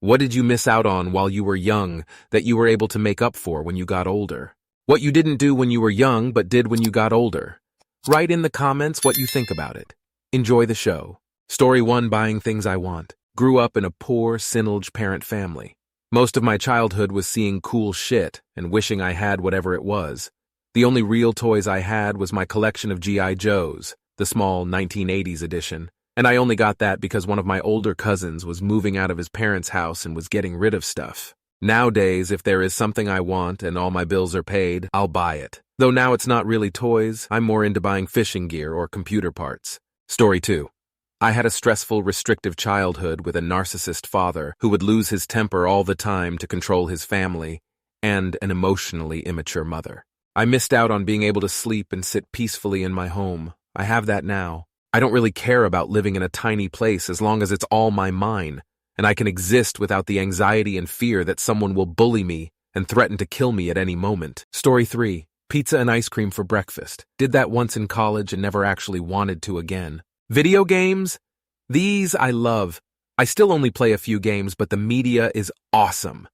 What did you miss out on while you were young that you were able to make up for when you got older? What you didn't do when you were young but did when you got older? Write in the comments what you think about it. Enjoy the show. Story 1: Buying Things I Want. Grew up in a poor, single-parent family. Most of my childhood was seeing cool shit and wishing I had whatever it was. The only real toys I had was my collection of G.I. Joes, the small 1980s edition. And I only got that because one of my older cousins was moving out of his parents' house and was getting rid of stuff. Nowadays, if there is something I want and all my bills are paid, I'll buy it. Though now it's not really toys, I'm more into buying fishing gear or computer parts. Story 2. I had a stressful, restrictive childhood with a narcissist father who would lose his temper all the time to control his family, and an emotionally immature mother. I missed out on being able to sleep and sit peacefully in my home. I have that now. I don't really care about living in a tiny place as long as it's all mine, and I can exist without the anxiety and fear that someone will bully me and threaten to kill me at any moment. Story 3. Pizza and ice cream for breakfast. Did that once in college and never actually wanted to again. Video games? These I love. I still only play a few games, but the media is awesome.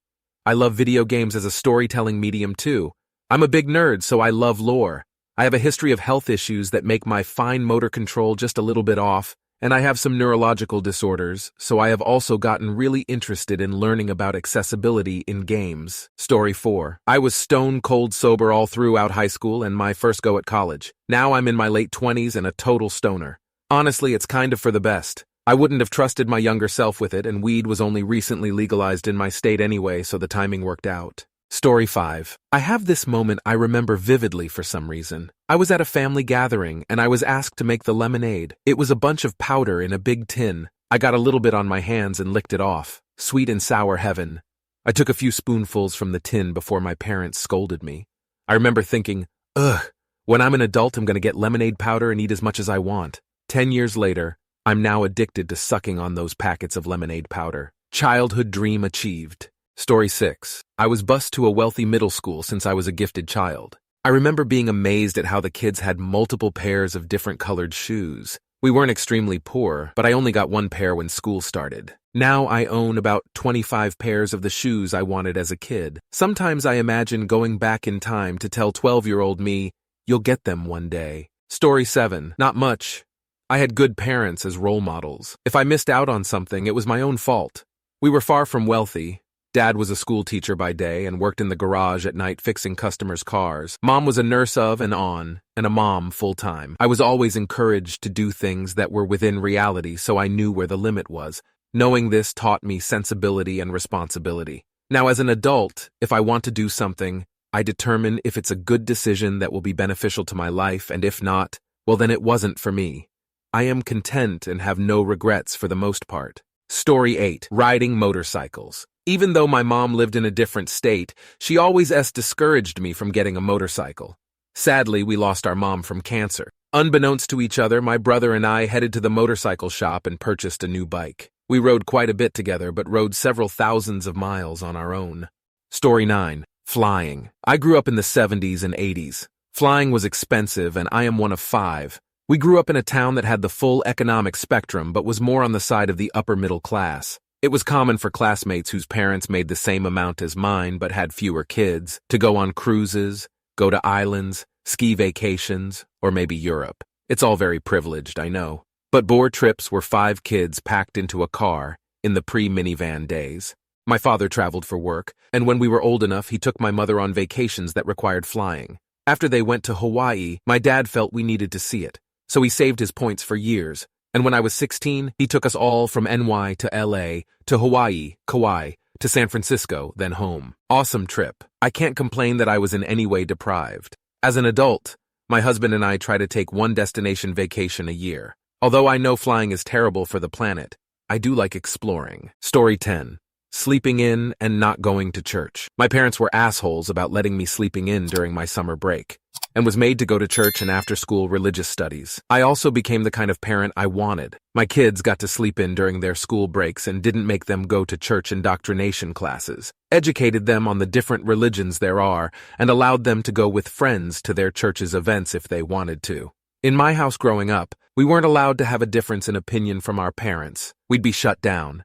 I love video games as a storytelling medium too. I'm a big nerd, so I love lore. I have a history of health issues that make my fine motor control just a little bit off, and I have some neurological disorders, so I have also gotten really interested in learning about accessibility in games. Story 4. I was stone cold sober all throughout high school and my first go at college. Now I'm in my late 20s and a total stoner. Honestly, it's kind of for the best. I wouldn't have trusted my younger self with it, and weed was only recently legalized in my state anyway, so the timing worked out. Story 5. I have this moment I remember vividly for some reason. I was at a family gathering, and I was asked to make the lemonade. It was a bunch of powder in a big tin. I got a little bit on my hands and licked it off. Sweet and sour heaven. I took a few spoonfuls from the tin before my parents scolded me. I remember thinking, ugh, when I'm an adult I'm gonna get lemonade powder and eat as much as I want. 10 years later, I'm now addicted to sucking on those packets of lemonade powder. Childhood dream achieved. Story 6. I was bused to a wealthy middle school since I was a gifted child. I remember being amazed at how the kids had multiple pairs of different colored shoes. We weren't extremely poor, but I only got one pair when school started. Now I own about 25 pairs of the shoes I wanted as a kid. Sometimes I imagine going back in time to tell 12-year-old me, you'll get them one day. Story 7. Not much. I had good parents as role models. If I missed out on something, it was my own fault. We were far from wealthy. Dad was a school teacher by day and worked in the garage at night fixing customers' cars. Mom was a nurse of and on, and a mom full-time. I was always encouraged to do things that were within reality, so I knew where the limit was. Knowing this taught me sensibility and responsibility. Now, as an adult, if I want to do something, I determine if it's a good decision that will be beneficial to my life, and if not, well then it wasn't for me. I am content and have no regrets for the most part. Story 8. Riding motorcycles. Even though my mom lived in a different state, she always discouraged me from getting a motorcycle. Sadly, we lost our mom from cancer. Unbeknownst to each other, my brother and I headed to the motorcycle shop and purchased a new bike. We rode quite a bit together, but rode several thousands of miles on our own. Story 9. Flying. I grew up in the 70s and 80s. Flying was expensive, and I am one of 5. We grew up in a town that had the full economic spectrum, but was more on the side of the upper middle class. It was common for classmates whose parents made the same amount as mine but had fewer kids to go on cruises, go to islands, ski vacations, or maybe Europe. It's all very privileged, I know. But boar trips were 5 kids packed into a car in the pre-minivan days. My father traveled for work, and when we were old enough, he took my mother on vacations that required flying. After they went to Hawaii, my dad felt we needed to see it, so he saved his points for years. And when I was 16, he took us all from NY to LA, to Hawaii, Kauai, to San Francisco, then home. Awesome trip. I can't complain that I was in any way deprived. As an adult, my husband and I try to take one destination vacation a year. Although I know flying is terrible for the planet, I do like exploring. Story 10. Sleeping in and not going to church. My parents were assholes about letting me sleeping in during my summer break, and was made to go to church and after-school religious studies. I also became the kind of parent I wanted. My kids got to sleep in during their school breaks and didn't make them go to church indoctrination classes, educated them on the different religions there are, and allowed them to go with friends to their church's events if they wanted to. In my house growing up, we weren't allowed to have a difference in opinion from our parents. We'd be shut down.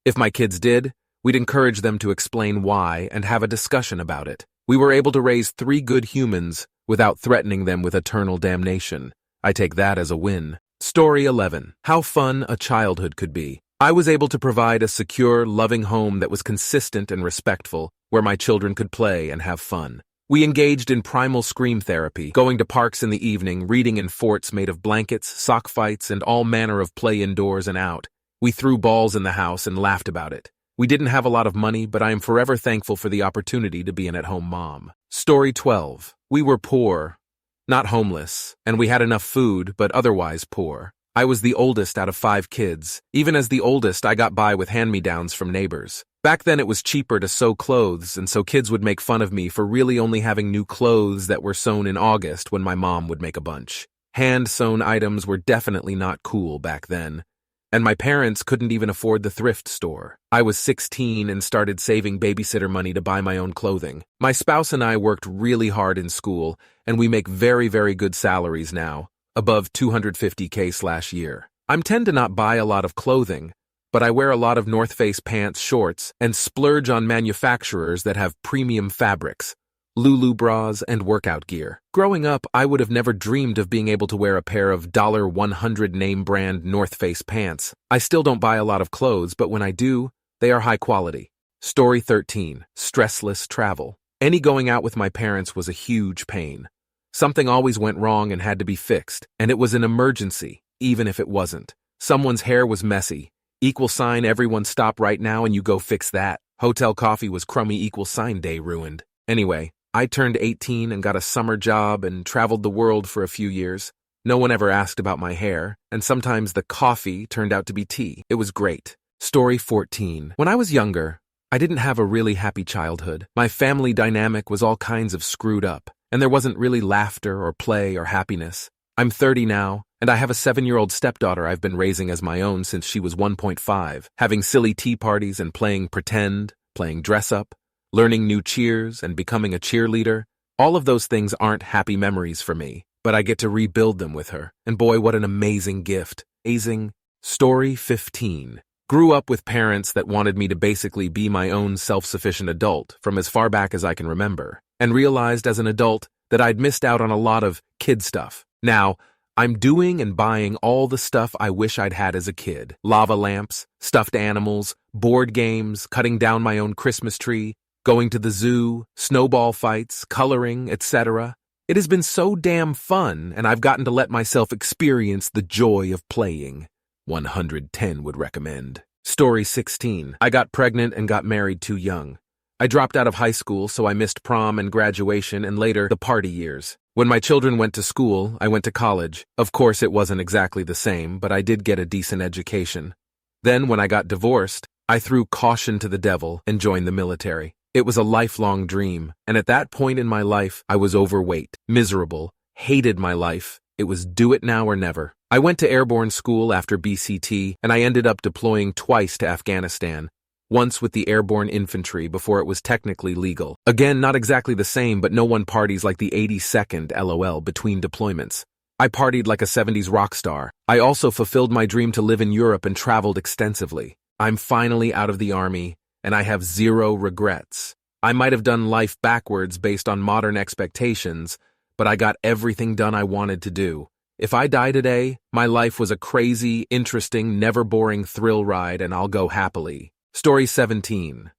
If my kids did, We'd encourage them to explain why and have a discussion about it. We were able to raise 3 good humans without threatening them with eternal damnation. I take that as a win. Story 11. How fun a childhood could be. I was able to provide a secure, loving home that was consistent and respectful, where my children could play and have fun. We engaged in primal scream therapy, going to parks in the evening, reading in forts made of blankets, sock fights, and all manner of play indoors and out. We threw balls in the house and laughed about it. We didn't have a lot of money, but I am forever thankful for the opportunity to be an at-home mom. Story 12. We were poor, not homeless, and we had enough food, but otherwise poor. I was the oldest out of 5 kids. Even as the oldest, I got by with hand-me-downs from neighbors. Back then it was cheaper to sew clothes, and so kids would make fun of me for really only having new clothes that were sewn in August when my mom would make a bunch. Hand-sewn items were definitely not cool back then. And my parents couldn't even afford the thrift store. I was 16 and started saving babysitter money to buy my own clothing. My spouse and I worked really hard in school, and we make very, very good salaries now, above $250K/year. I tend to not buy a lot of clothing, but I wear a lot of North Face pants, shorts, and splurge on manufacturers that have premium fabrics, Lulu bras, and workout gear. Growing up, I would have never dreamed of being able to wear a pair of $100 name brand North Face pants. I still don't buy a lot of clothes, but when I do, they are high quality. Story 13. Stressless travel. Any going out with my parents was a huge pain. Something always went wrong and had to be fixed, and it was an emergency, even if it wasn't. Someone's hair was messy. = everyone stop right now and you go fix that. Hotel coffee was crummy. = day ruined. Anyway, I turned 18 and got a summer job and traveled the world for a few years. No one ever asked about my hair, and sometimes the coffee turned out to be tea. It was great. Story 14. When I was younger, I didn't have a really happy childhood. My family dynamic was all kinds of screwed up, and there wasn't really laughter or play or happiness. I'm 30 now, and I have a 7-year-old stepdaughter I've been raising as my own since she was 1.5, having silly tea parties and playing pretend, playing dress-up, learning new cheers, and becoming a cheerleader. All of those things aren't happy memories for me, but I get to rebuild them with her. And boy, what an amazing gift. Amazing. Story 15. Grew up with parents that wanted me to basically be my own self-sufficient adult from as far back as I can remember, and realized as an adult that I'd missed out on a lot of kid stuff. Now, I'm doing and buying all the stuff I wish I'd had as a kid. Lava lamps, stuffed animals, board games, cutting down my own Christmas tree, going to the zoo, snowball fights, coloring, etc. It has been so damn fun, and I've gotten to let myself experience the joy of playing. 110 would recommend. Story 16. I got pregnant and got married too young. I dropped out of high school, so I missed prom and graduation and later the party years. When my children went to school, I went to college. Of course, it wasn't exactly the same, but I did get a decent education. Then, when I got divorced, I threw caution to the devil and joined the military. It was a lifelong dream, and at that point in my life, I was overweight, miserable, hated my life. It was do it now or never. I went to airborne school after BCT, and I ended up deploying twice to Afghanistan, once with the airborne infantry before it was technically legal. Again, not exactly the same, but no one parties like the 82nd LOL between deployments. I partied like a 70s rock star. I also fulfilled my dream to live in Europe and traveled extensively. I'm finally out of the army, and I have zero regrets. I might have done life backwards based on modern expectations, but I got everything done I wanted to do. If I die today, my life was a crazy, interesting, never boring thrill ride, and I'll go happily. Story 17.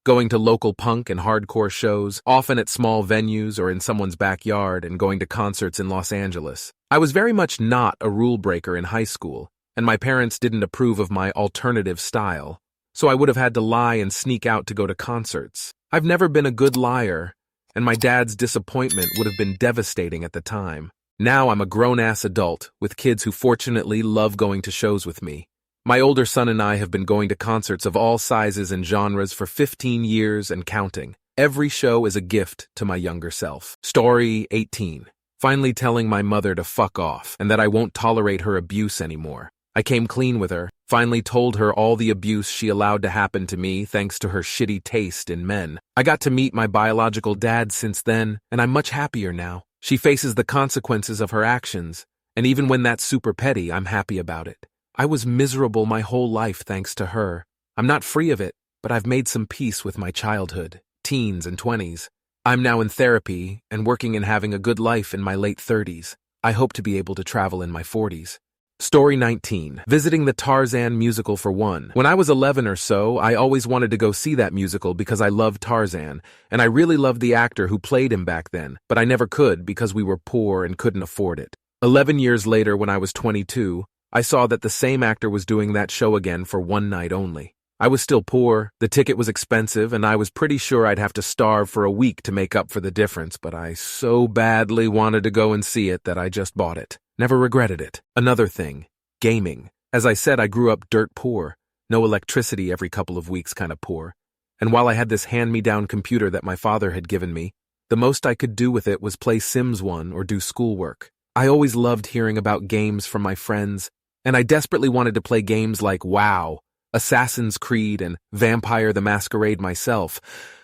Going to local punk and hardcore shows, often at small venues or in someone's backyard, and going to concerts in Los Angeles. I was very much not a rule breaker in high school, and my parents didn't approve of my alternative style, so I would have had to lie and sneak out to go to concerts. I've never been a good liar, and my dad's disappointment would have been devastating at the time. Now I'm a grown-ass adult with kids who fortunately love going to shows with me. My older son and I have been going to concerts of all sizes and genres for 15 years and counting. Every show is a gift to my younger self. Story 18. Finally telling my mother to fuck off and that I won't tolerate her abuse anymore. I came clean with her, finally told her all the abuse she allowed to happen to me thanks to her shitty taste in men. I got to meet my biological dad since then, and I'm much happier now. She faces the consequences of her actions, and even when that's super petty, I'm happy about it. I was miserable my whole life thanks to her. I'm not free of it, but I've made some peace with my childhood, teens, and 20s. I'm now in therapy and working and having a good life in my late 30s. I hope to be able to travel in my 40s. Story 19. Visiting the Tarzan musical for one. When I was 11 or so, I always wanted to go see that musical because I loved Tarzan, and I really loved the actor who played him back then, but I never could because we were poor and couldn't afford it. 11 years later, when I was 22, I saw that the same actor was doing that show again for one night only. I was still poor, the ticket was expensive, and I was pretty sure I'd have to starve for a week to make up for the difference, but I so badly wanted to go and see it that I just bought it. Never regretted it. Another thing, gaming. As I said, I grew up dirt poor. No electricity every couple of weeks kind of poor. And while I had this hand-me-down computer that my father had given me, the most I could do with it was play Sims 1 or do schoolwork. I always loved hearing about games from my friends, and I desperately wanted to play games like WoW, Assassin's Creed, and Vampire the Masquerade myself,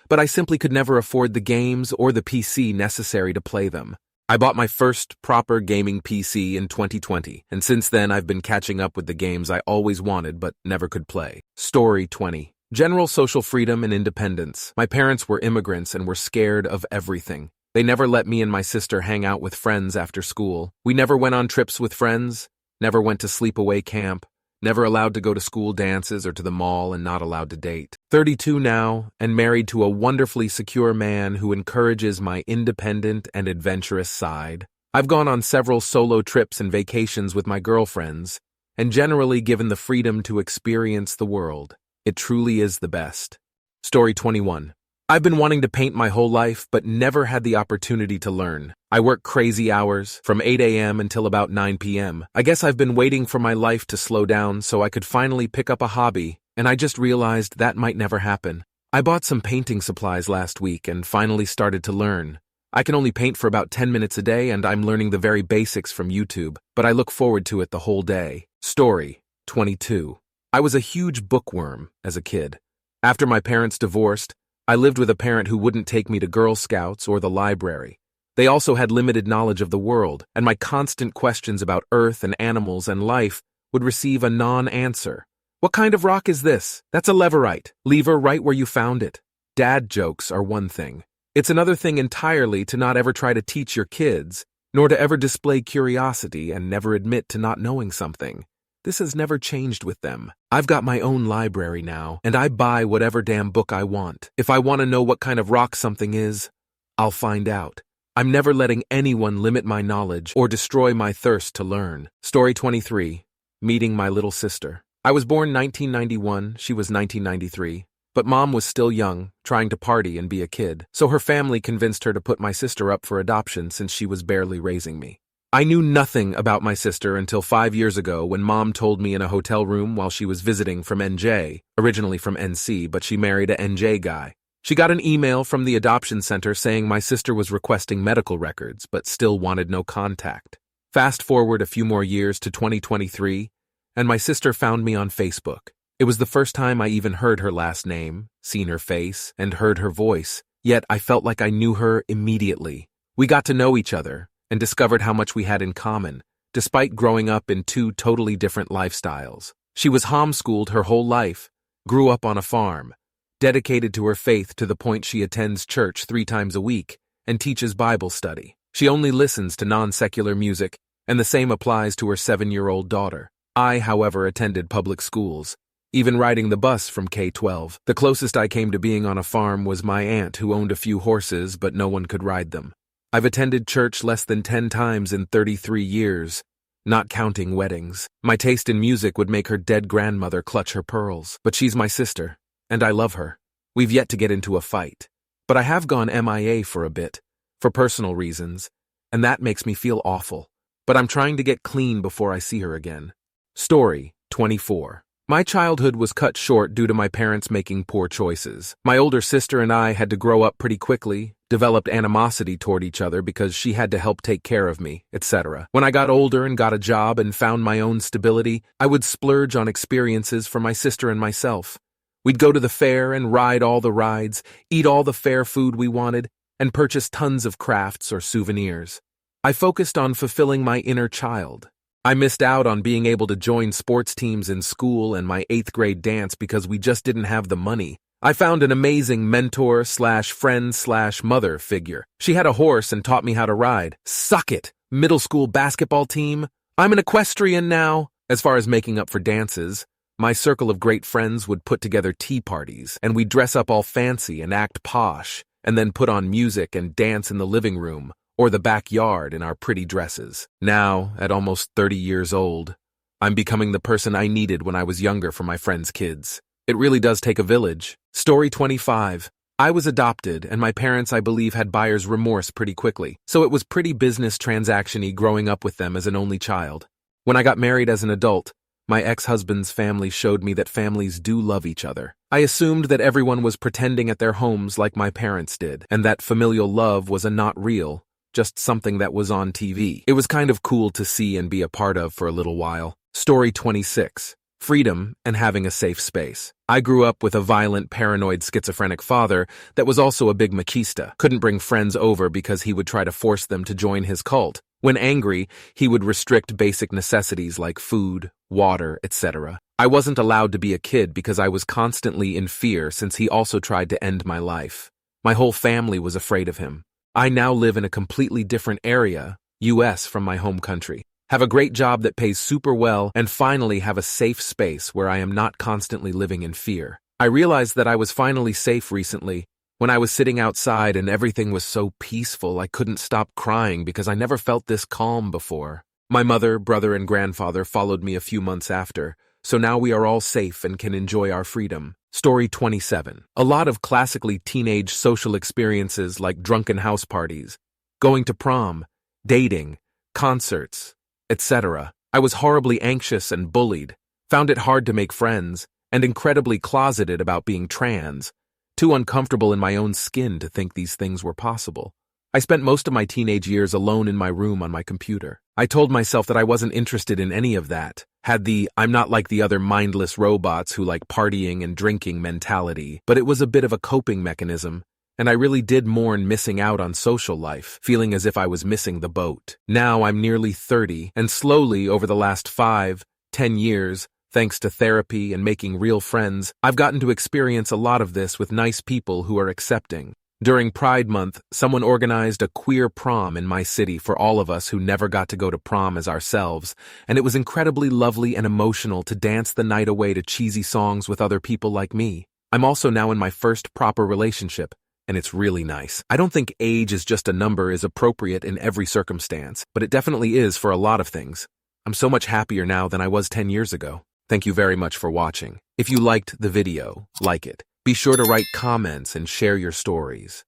but I simply could never afford the games or the PC necessary to play them. I bought my first proper gaming PC in 2020, and since then I've been catching up with the games I always wanted but never could play. Story 20. General social freedom and independence. My parents were immigrants and were scared of everything. They never let me and my sister hang out with friends after school. We never went on trips with friends, never went to sleepaway camp, never allowed to go to school dances or to the mall, and not allowed to date. 32 now, and married to a wonderfully secure man who encourages my independent and adventurous side. I've gone on several solo trips and vacations with my girlfriends, and generally given the freedom to experience the world. It truly is the best. Story 21. I've been wanting to paint my whole life, but never had the opportunity to learn. I work crazy hours, from 8 a.m. until about 9 p.m. I guess I've been waiting for my life to slow down so I could finally pick up a hobby, and I just realized that might never happen. I bought some painting supplies last week and finally started to learn. I can only paint for about 10 minutes a day, and I'm learning the very basics from YouTube, but I look forward to it the whole day. Story 22. I was a huge bookworm as a kid. After my parents divorced, I lived with a parent who wouldn't take me to Girl Scouts or the library. They also had limited knowledge of the world, and my constant questions about Earth and animals and life would receive a non-answer. What kind of rock is this? That's a leverite. Leave her right where you found it. Dad jokes are one thing. It's another thing entirely to not ever try to teach your kids, nor to ever display curiosity and never admit to not knowing something. This has never changed with them. I've got my own library now, and I buy whatever damn book I want. If I want to know what kind of rock something is, I'll find out. I'm never letting anyone limit my knowledge or destroy my thirst to learn. Story 23. Meeting my little sister. I was born 1991, she was 1993, but Mom was still young, trying to party and be a kid, so her family convinced her to put my sister up for adoption since she was barely raising me. I knew nothing about my sister until 5 years ago when Mom told me in a hotel room while she was visiting from NJ, originally from NC, but she married a NJ guy. She got an email from the adoption center saying my sister was requesting medical records, but still wanted no contact. Fast forward a few more years to 2023, and my sister found me on Facebook. It was the first time I even heard her last name, seen her face, and heard her voice, yet I felt like I knew her immediately. We got to know each other and discovered how much we had in common, despite growing up in two totally different lifestyles. She was homeschooled her whole life, grew up on a farm, dedicated to her faith to the point she attends church 3 times a week and teaches Bible study. She only listens to non-secular music, and the same applies to her 7-year-old daughter. I, however, attended public schools, even riding the bus from K-12. The closest I came to being on a farm was my aunt, who owned a few horses, but no one could ride them. I've attended church less than 10 times in 33 years, not counting weddings. My taste in music would make her dead grandmother clutch her pearls, but she's my sister, and I love her. We've yet to get into a fight, but I have gone MIA for a bit, for personal reasons, and that makes me feel awful, but I'm trying to get clean before I see her again. Story 24. My childhood was cut short due to my parents making poor choices. My older sister and I had to grow up pretty quickly, developed animosity toward each other because she had to help take care of me, etc. When I got older and got a job and found my own stability, I would splurge on experiences for my sister and myself. We'd go to the fair and ride all the rides, eat all the fair food we wanted, and purchase tons of crafts or souvenirs. I focused on fulfilling my inner child. I missed out on being able to join sports teams in school and my 8th grade dance because we just didn't have the money. I found an amazing mentor slash friend slash mother figure. She had a horse and taught me how to ride. Suck it! Middle school basketball team. I'm an equestrian now. As far as making up for dances, my circle of great friends would put together tea parties, and we'd dress up all fancy and act posh, and then put on music and dance in the living room or the backyard in our pretty dresses. Now, at almost 30 years old, I'm becoming the person I needed when I was younger for my friends' kids. It really does take a village. Story 25. I was adopted, and my parents, I believe, had buyer's remorse pretty quickly, so it was pretty business transaction-y growing up with them as an only child. When I got married as an adult, my ex-husband's family showed me that families do love each other. I assumed that everyone was pretending at their homes like my parents did, and that familial love was a not real, just something that was on TV. It was kind of cool to see and be a part of for a little while. Story 26. Freedom and having a safe space. I grew up with a violent, paranoid, schizophrenic father that was also a big machista. Couldn't bring friends over because he would try to force them to join his cult. When angry, he would restrict basic necessities like food, water, etc. I wasn't allowed to be a kid because I was constantly in fear since he also tried to end my life. My whole family was afraid of him. I now live in a completely different area, US, from my home country. Have a great job that pays super well, and finally have a safe space where I am not constantly living in fear. I realized that I was finally safe recently when I was sitting outside and everything was so peaceful I couldn't stop crying because I never felt this calm before. My mother, brother, and grandfather followed me a few months after, so now we are all safe and can enjoy our freedom. Story 27. A lot of classically teenage social experiences like drunken house parties, going to prom, dating, concerts, etc. I was horribly anxious and bullied, found it hard to make friends, and incredibly closeted about being trans, too uncomfortable in my own skin to think these things were possible. I spent most of my teenage years alone in my room on my computer. I told myself that I wasn't interested in any of that, had the I'm not like the other mindless robots who like partying and drinking mentality, but it was a bit of a coping mechanism, and I really did mourn missing out on social life, feeling as if I was missing the boat. Now I'm nearly 30, and slowly over the last 5-10 years, thanks to therapy and making real friends, I've gotten to experience a lot of this with nice people who are accepting. During Pride Month, someone organized a queer prom in my city for all of us who never got to go to prom as ourselves, and it was incredibly lovely and emotional to dance the night away to cheesy songs with other people like me. I'm also now in my first proper relationship, and it's really nice. I don't think age is just a number is appropriate in every circumstance, but it definitely is for a lot of things. I'm so much happier now than I was 10 years ago. Thank you very much for watching. If you liked the video, like it. Be sure to write comments and share your stories.